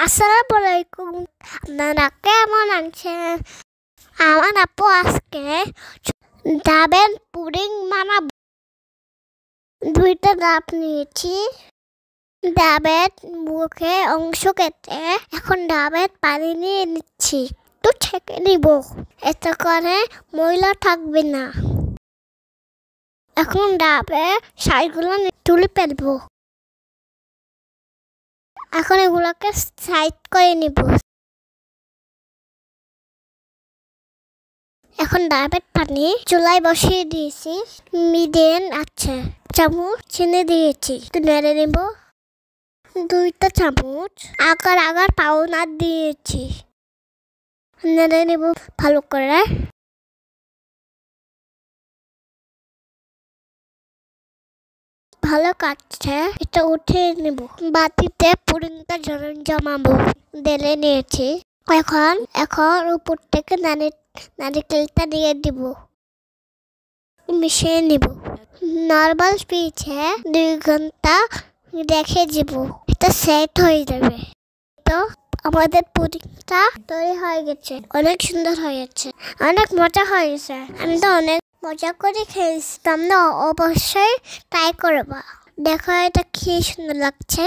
আসসালামু আলাইকুম। আপনারা কেমন আছেন? আমার আপু আজকে ডাবের পুডিং বানাবো। দুইটা ডাব নিয়েছি। ডাবের মুখে অংশ কেটে এখন ডাবের পানি নিয়ে নিচ্ছি। একটু ছেঁকে নিব, এতে করে ময়লা থাকবে না। এখন ডাবের সাইডগুলো তুলে ফেলবো। এখন এগুলোকে সাইড করে নিব। এখন ডাবের পানি চুলায় বসিয়ে দিয়েছি। মিডিয়াম আছে, চামচ চিনি দিয়েছি, একটু নেড়ে নেব। 2টা চামচ আগার পাউডার দিয়েছি, নেড়ে নেব ভালো করে। ভালো কাটছে, এটা উঠিয়ে নেব। বাটিতে পুডিংটা জমাবো। ঢেলে নিয়েছি। এখন উপর থেকে নারিকেলটা দিয়ে দিব, মিশিয়ে নিব। নরমাল স্পিচে 2 ঘন্টা রেখে দিব, এটা সেট হয়ে যাবে। তো আমাদের পুডিংটা তৈরি হয়ে গেছে। অনেক সুন্দর হয়েছে, অনেক মজা হয়েছে। আমি তো অনেক মজা করে খেয়েছি। তোমরা অবশ্যই ট্রাই করবা। দেখো এটা কি সুন্দর লাগছে।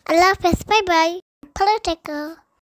আল্লাহ হাফেজ, বাই বাই, ভালো থেকো।